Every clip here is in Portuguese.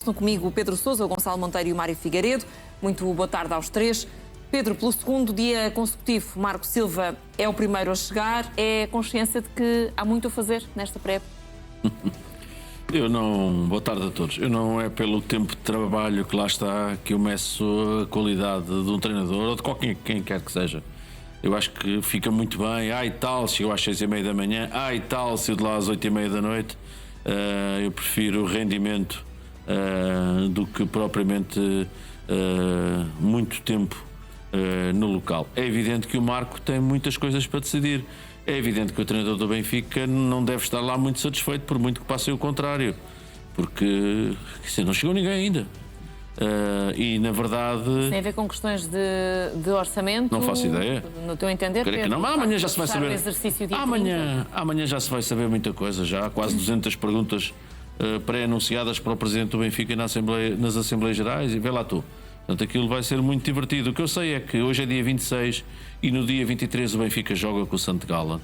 Estão comigo o Pedro Sousa, o Gonçalo Monteiro e o Mário Figueiredo. Muito boa tarde aos três. Pedro, pelo segundo dia consecutivo, Marco Silva é o primeiro a chegar. É a consciência de que há muito a fazer nesta pré-época? Boa tarde a todos. Eu não é pelo tempo de trabalho que lá está que eu meço a qualidade de um treinador ou de qualquer quem quer que seja. Eu acho que fica muito bem. E tal, chegou às 6h30 da manhã. E tal, saiu de lá às 8h30 da noite. Eu prefiro o rendimento do que propriamente muito tempo no local. É evidente que o Marco tem muitas coisas para decidir. É evidente que o treinador do Benfica não deve estar lá muito satisfeito, por muito que passe o contrário, porque não chegou ninguém ainda. E na verdade... Tem a ver com questões de orçamento? Não faço ideia. No teu entender, Pedro? Não. Amanhã já se vai saber. Amanhã já se vai saber muita coisa. Já há quase 200 perguntas pré-anunciadas para o Presidente do Benfica nas Assembleias Gerais, e vê lá tu. Portanto, aquilo vai ser muito divertido. O que eu sei é que hoje é dia 26 e no dia 23 o Benfica joga com o St. Gallen.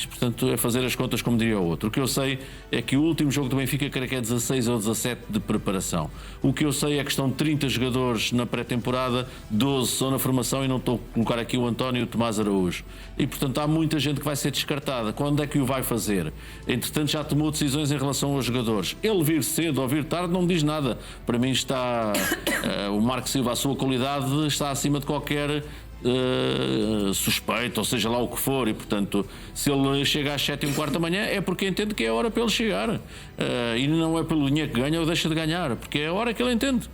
Portanto, é fazer as contas como diria o outro. O que eu sei é que o último jogo do Benfica, creio que é 16 ou 17 de preparação. O que eu sei é que estão 30 jogadores na pré-temporada, 12 são na formação, e não estou a colocar aqui o António e o Tomás Araújo. E, portanto, há muita gente que vai ser descartada. Quando é que o vai fazer? Entretanto, já tomou decisões em relação aos jogadores. Ele vir cedo ou vir tarde não me diz nada. Para mim está... o Marco Silva, a sua qualidade, está acima de qualquer... suspeito, ou seja lá o que for, e portanto, se ele chega às 7h15 da manhã é porque entende que é a hora para ele chegar, e não é pelo dinheiro que ganha ou deixa de ganhar, porque é a hora que ele entende.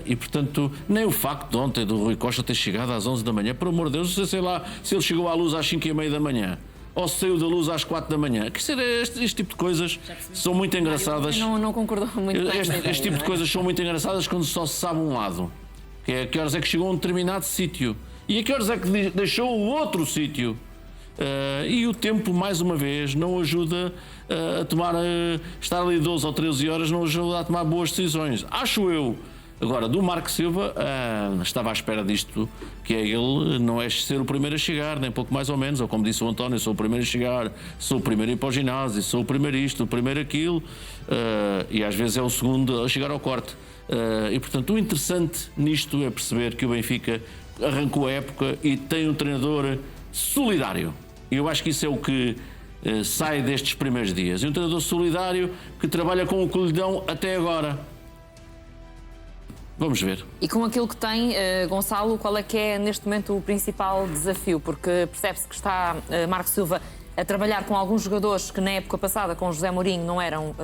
E portanto, nem o facto de ontem do Rui Costa ter chegado às 11 da manhã, por amor de Deus, sei lá se ele chegou à luz às 5h30 da manhã ou se saiu da luz às 4 da manhã. Que ser este tipo de coisas são muito engraçadas. Não concordou muito bem. Este tipo de coisas são muito engraçadas quando só se sabe um lado. Que é a que horas é que chegou a um determinado sítio e a que horas é que deixou o outro sítio. E o tempo, mais uma vez, não ajuda a tomar... estar ali 12 ou 13 horas não ajuda a tomar boas decisões. Acho eu. Agora, do Marco Silva, estava à espera disto, que é ele, não é ser o primeiro a chegar, nem pouco mais ou menos, ou como disse o António, sou o primeiro a chegar, sou o primeiro a ir para o ginásio, sou o primeiro isto, o primeiro aquilo, e às vezes é o segundo a chegar ao corte. E portanto o interessante nisto é perceber que o Benfica arrancou a época e tem um treinador solidário, e eu acho que isso é o que sai destes primeiros dias, e um treinador solidário que trabalha com o que lhe dão até agora. Vamos ver. E com aquilo que tem, Gonçalo, qual é que é neste momento o principal desafio? Porque percebe-se que está Marco Silva a trabalhar com alguns jogadores que na época passada com José Mourinho não eram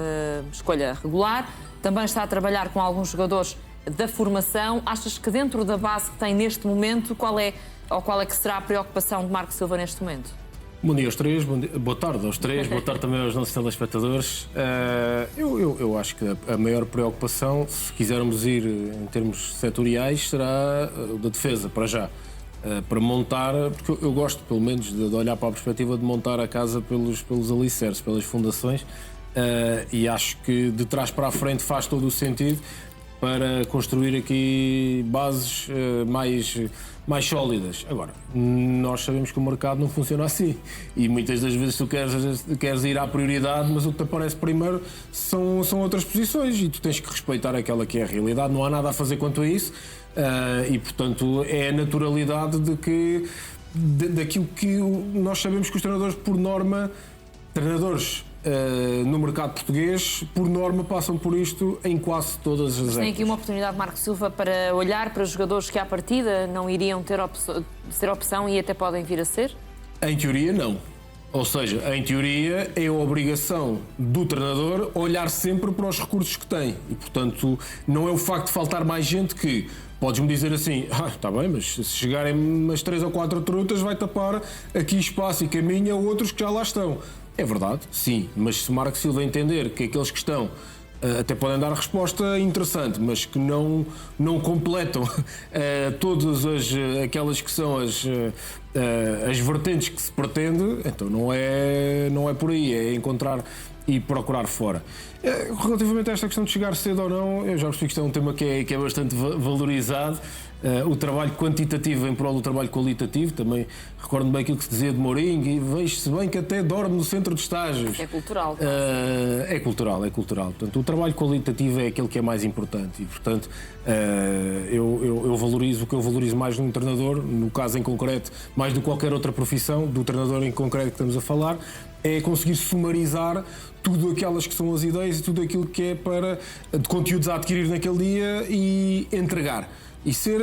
escolha regular. Também está a trabalhar com alguns jogadores da formação. Achas que dentro da base que tem neste momento, qual é que será a preocupação de Marco Silva neste momento? Bom dia aos três, boa tarde aos três, boa tarde também aos nossos telespectadores. Eu acho que a maior preocupação, se quisermos ir em termos setoriais, será o da defesa, para já. Para montar, porque eu gosto pelo menos de olhar para a perspectiva de montar a casa pelos alicerces, pelas fundações. E acho que de trás para a frente faz todo o sentido para construir aqui bases mais sólidas. Agora, nós sabemos que o mercado não funciona assim, e muitas das vezes tu queres ir à prioridade, mas o que te aparece primeiro são outras posições, e tu tens que respeitar aquela que é a realidade. Não há nada a fazer quanto a isso, e portanto é a naturalidade daquilo que nós sabemos que os treinadores, por norma, no mercado português, por norma, passam por isto em quase todas as épocas. Tem aqui uma oportunidade, Marco Silva, para olhar para jogadores que à partida não iriam ser opção e até podem vir a ser? Em teoria, não. Ou seja, em teoria é a obrigação do treinador olhar sempre para os recursos que tem. E, portanto, não é o facto de faltar mais gente que... Podes-me dizer assim, está bem, mas se chegarem umas 3 ou 4 trutas vai tapar aqui espaço e caminho a outros que já lá estão. É verdade, sim, mas se Marco Silva entender que aqueles que estão até podem dar resposta interessante, mas que não completam todas aquelas que são as vertentes que se pretende, então não é por aí, é encontrar e procurar fora. Relativamente a esta questão de chegar cedo ou não, eu já percebi que isto é um tema que é bastante valorizado. O trabalho quantitativo em prol do trabalho qualitativo, também recordo-me bem aquilo que se dizia de Mourinho, e vejo-se bem que até dorme no centro de estágios. É cultural. É cultural. Portanto, o trabalho qualitativo é aquele que é mais importante e, portanto, eu valorizo o que eu valorizo mais num treinador, no caso em concreto, mais do que qualquer outra profissão, do treinador em concreto que estamos a falar, é conseguir sumarizar tudo aquelas que são as ideias e tudo aquilo que é de conteúdos a adquirir naquele dia e entregar. E ser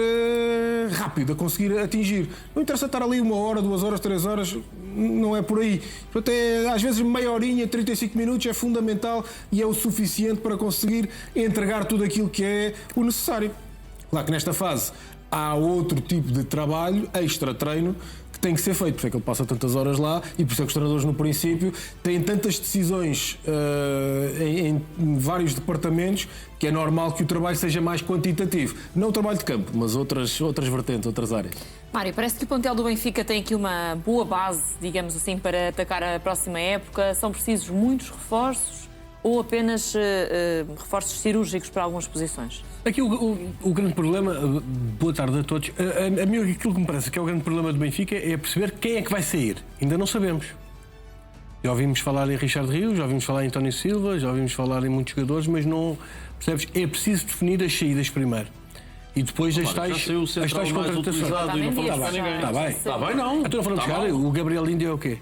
rápido, a conseguir atingir. Não interessa estar ali 1 hora, 2 horas, 3 horas, não é por aí. Portanto, às vezes meia horinha, 35 minutos é fundamental e é o suficiente para conseguir entregar tudo aquilo que é o necessário. Claro que nesta fase há outro tipo de trabalho, extra treino, que tem que ser feito, por isso é que ele passa tantas horas lá e por isso é que os treinadores no princípio têm tantas decisões em vários departamentos que é normal que o trabalho seja mais quantitativo. Não o trabalho de campo, mas outras vertentes, outras áreas. Mário, parece que o plantel do Benfica tem aqui uma boa base, digamos assim, para atacar a próxima época. São precisos muitos reforços ou apenas reforços cirúrgicos para algumas posições? Aqui o grande problema, boa tarde a todos, a mim aquilo que me parece que é o grande problema do Benfica é perceber quem é que vai sair. Ainda não sabemos. Já ouvimos falar em Richard Rios, já ouvimos falar em António Silva, já ouvimos falar em muitos jogadores, mas não, percebes? É preciso definir as saídas primeiro. E depois as tais contratações. E não falamos para ninguém. Está bem. Está bem, não. Então não falamos chegar. O Gabriel Índio é o quê?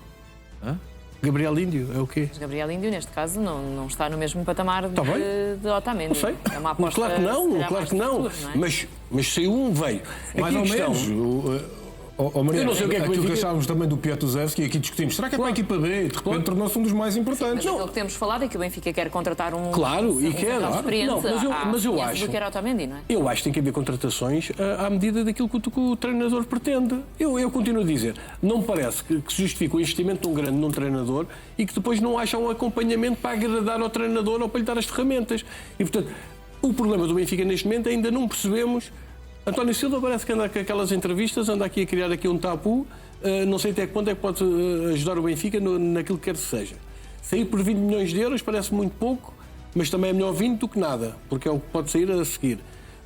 Gabriel Índio é o quê? Mas Gabriel Índio, neste caso, não está no mesmo patamar de Otamendi. Não sei. É uma aposta, claro que não, claro que não. Futuro, não é? Mas saiu um, veio. Mais ou menos. Mariano, eu não sei o que é que aquilo que Benfica... achávamos também do Piatuzewski e aqui discutimos. Será que é para a equipa B? De repente tornou-se um dos mais importantes. Mas aquilo que temos falado é que o Benfica quer contratar um experiente mas eu acho do que era Otamendi, não é? Eu acho que tem que haver contratações à medida daquilo que o treinador pretende. Eu continuo a dizer, não me parece que se justifique o investimento tão grande num treinador e que depois não haja um acompanhamento para agradar ao treinador ou para lhe dar as ferramentas. E, portanto, o problema do Benfica neste momento ainda não percebemos. António Silva parece que anda com aquelas entrevistas, anda aqui a criar aqui um tabu, não sei até que ponto é que pode ajudar o Benfica naquilo que quer que seja. Sair por 20 milhões de euros parece muito pouco, mas também é melhor 20 do que nada, porque é o que pode sair a seguir.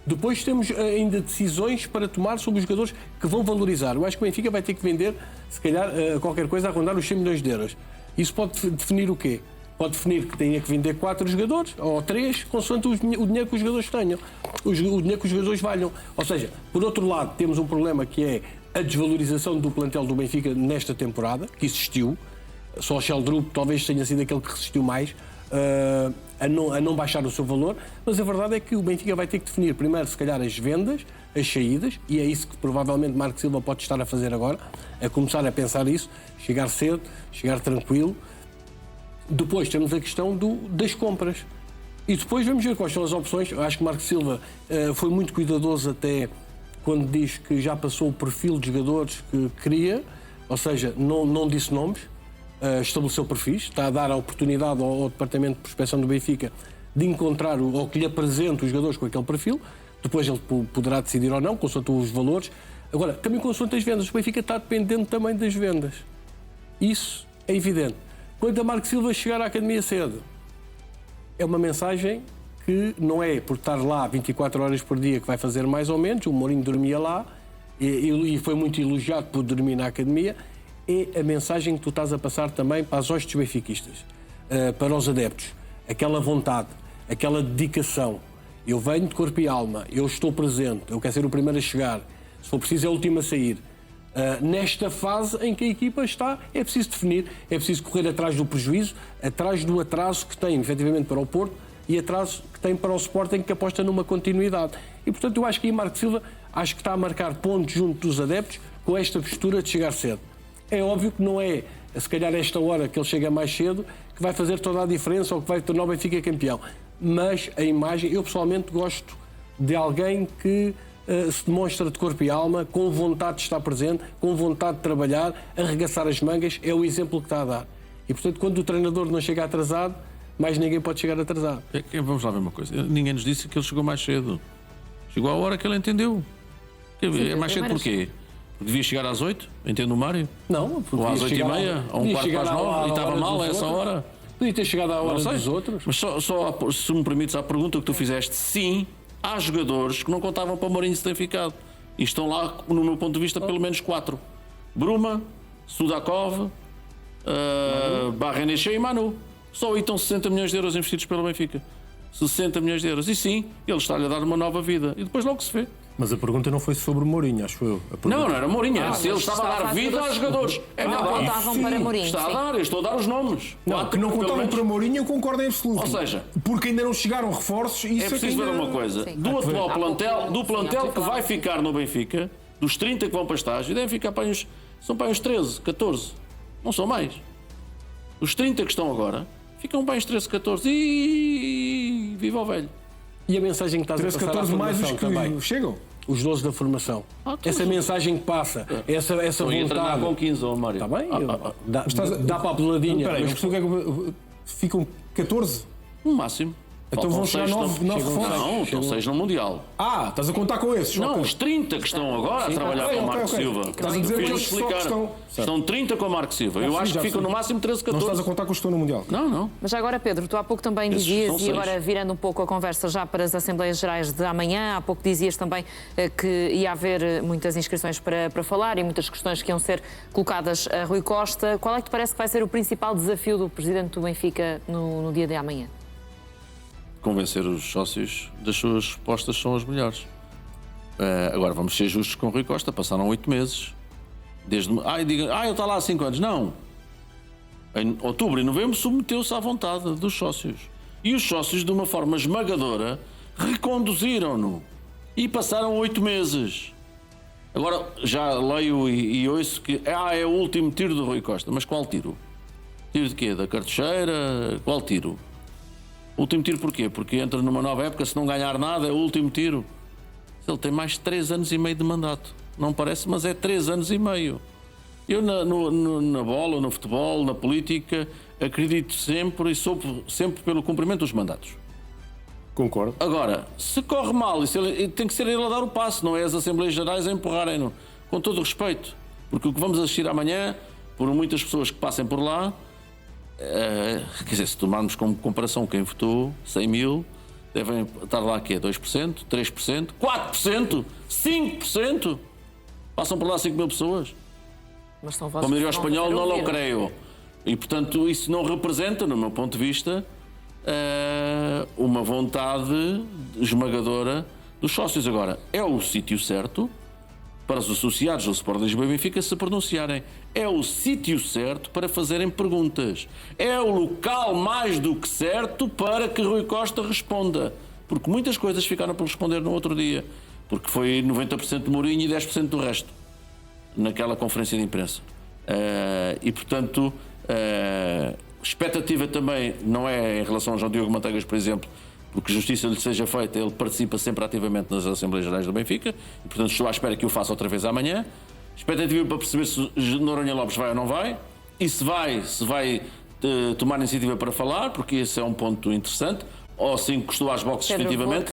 Depois temos ainda decisões para tomar sobre os jogadores que vão valorizar. Eu acho que o Benfica vai ter que vender, se calhar, qualquer coisa a rondar os 100 milhões de euros. Isso pode definir o quê? Pode definir que tenha que vender 4 jogadores ou 3, consoante o dinheiro que os jogadores tenham, o dinheiro que os jogadores valham. Ou seja, por outro lado, temos um problema que é a desvalorização do plantel do Benfica nesta temporada, que existiu. Só o Sheldrup talvez tenha sido aquele que resistiu mais a não baixar o seu valor, mas a verdade é que o Benfica vai ter que definir primeiro, se calhar, as vendas, as saídas, e é isso que provavelmente Marco Silva pode estar a fazer agora, a começar a pensar isso, chegar cedo, chegar tranquilo. Depois temos a questão das compras. E depois vamos ver quais são as opções. Eu acho que Marco Silva foi muito cuidadoso até quando diz que já passou o perfil de jogadores que queria, ou seja, não disse nomes, estabeleceu perfis, está a dar a oportunidade ao Departamento de Prospecção do Benfica de encontrar ou que lhe apresente os jogadores com aquele perfil. Depois ele poderá decidir ou não, consoante os valores. Agora, também consoante as vendas. O Benfica está dependente também das vendas. Isso é evidente. Quando a Marco Silva chegar à academia cedo, é uma mensagem que não é por estar lá 24 horas por dia que vai fazer mais ou menos. O Mourinho dormia lá e foi muito elogiado por dormir na academia. É a mensagem que tu estás a passar também para as hostes benfiquistas, para os adeptos. Aquela vontade, aquela dedicação. Eu venho de corpo e alma, eu estou presente, eu quero ser o primeiro a chegar. Se for preciso, é o último a sair. Nesta fase em que a equipa está, é preciso definir, é preciso correr atrás do prejuízo, atrás do atraso que tem, efetivamente, para o Porto e atraso que tem para o Sporting, que aposta numa continuidade. E, portanto, eu acho que aí Marco Silva acho que está a marcar pontos junto dos adeptos com esta postura de chegar cedo. É óbvio que não é, se calhar, esta hora que ele chega mais cedo, que vai fazer toda a diferença ou que vai tornar o Benfica campeão. Mas a imagem, eu pessoalmente gosto de alguém que se demonstra de corpo e alma, com vontade de estar presente, com vontade de trabalhar, arregaçar as mangas, é o exemplo que está a dar. E, portanto, quando o treinador não chega atrasado, mais ninguém pode chegar atrasado. Vamos lá ver uma coisa. Ninguém nos disse que ele chegou mais cedo. Chegou à hora que ele entendeu. É mais cedo porquê? Devia chegar às 8, entende o Mário? Não, ou às 8h30, ou um quarto para as 9, e estava mal a essa hora. Podia ter chegado à hora Não sei. dos outros. Mas só se me permites a pergunta que tu fizeste, sim, há jogadores que não contavam para o Mourinho se tem ficado. E estão lá, no meu ponto de vista, pelo menos 4. Bruma, Sudakov, Barrenechea e Manu. Só aí estão 60 milhões de euros investidos pelo Benfica. 60 milhões de euros. E sim, ele está-lhe a dar uma nova vida. E depois logo se vê. Mas a pergunta não foi sobre o Mourinho, acho eu. A pergunta... Não era Mourinho, era se ele estava a dar vida aos jogadores. É Não verdade. contavam para Mourinho. Está a sim. dar, eu estou a dar os nomes. Não, Quatro, que não pelo contavam menos. para Mourinho, eu concordo em absoluto. Ou seja, porque ainda não chegaram reforços e isso é preciso ver uma coisa. Sim. Do atual Há plantel, pouco- do sim, plantel há que pouco vai falava. ficar no Benfica, dos 30 que vão para estágio, devem ficar para uns, são para uns 13, 14. Não são mais. Os 30 que estão agora, ficam para uns 13, 14. E viva o velho. E a mensagem que estás 13, a passar 14 à mais os formação que também. chegam. Os 12 da formação. Essa mensagem que passa, essa Estou a treinar vontade. com 15, ó Mário. Está bem? Dá para a peladinha. Espera aí, mas mas o que é que ficam 14? No máximo. Então Faltam vão chegar seis, 9 não- reforços. Não, estão 6 no Mundial. Estás a contar com esses? Não, Ok. os 30 que estão agora a trabalhar Ok, com o ok, Marco ok. Silva. Estás a dizer Fiz-me que só que explicar. estão- Estão 30 com o Marco Silva. Eu sim, acho que já ficam sei. no máximo 13, Não 14. estás a contar com os que estão no Mundial. Não. Mas já agora, Pedro, tu há pouco também Esses dizias, são e seis. agora virando um pouco a conversa já para as Assembleias Gerais de amanhã, há pouco dizias também que ia haver muitas inscrições para falar e muitas questões que iam ser colocadas a Rui Costa. Qual é que te parece que vai ser o principal desafio do Presidente do Benfica no dia de amanhã? Convencer os sócios das suas respostas são as melhores. Agora, vamos ser justos com o Rui Costa. Passaram 8 meses. Desde... ele está lá há 5 anos. Não. Em outubro e novembro submeteu-se à vontade dos sócios. E os sócios, de uma forma esmagadora, reconduziram-no. E passaram 8 meses. Agora, já leio e ouço que é o último tiro do Rui Costa. Mas qual tiro? Tiro de quê? Da cartucheira? Qual tiro? Último tiro porquê? Porque entra numa nova época, se não ganhar nada, é o último tiro. Ele tem mais de 3 anos e meio de mandato. Não parece, mas é 3 anos e meio. Eu na bola, no futebol, na política, acredito sempre e sou sempre pelo cumprimento dos mandatos. Concordo. Agora, se corre mal, tem que ser ele a dar o passo, não é as Assembleias Gerais a empurrarem-no. Com todo o respeito. Porque o que vamos assistir amanhã, por muitas pessoas que passem por lá, quer dizer, se tomarmos como comparação quem votou, 100 mil, devem estar lá aqui 2%, 3%, 4%, 5%. Passam por lá 5 mil pessoas. Mas são vozes Como diria o que vão espanhol, fazer não lo ouvir. creio. E, portanto, isso não representa, no meu ponto de vista, uma vontade esmagadora dos sócios. Agora, é o sítio certo para os associados do Sport Lisboa e Benfica se pronunciarem. É o sítio certo para fazerem perguntas. É o local mais do que certo para que Rui Costa responda. Porque muitas coisas ficaram por responder no outro dia. Porque foi 90% de Mourinho e 10% do resto. Naquela conferência de imprensa. E, portanto, expectativa também não é em relação ao João Diogo Manteigas, por exemplo, porque justiça lhe seja feita, ele participa sempre ativamente nas Assembleias Gerais do Benfica e, portanto, estou à espera que o faça outra vez amanhã. Expectativa para perceber se Noronha Lopes vai ou não vai e se vai tomar iniciativa para falar, porque esse é um ponto interessante, ou se encostou às boxes Pedro, definitivamente.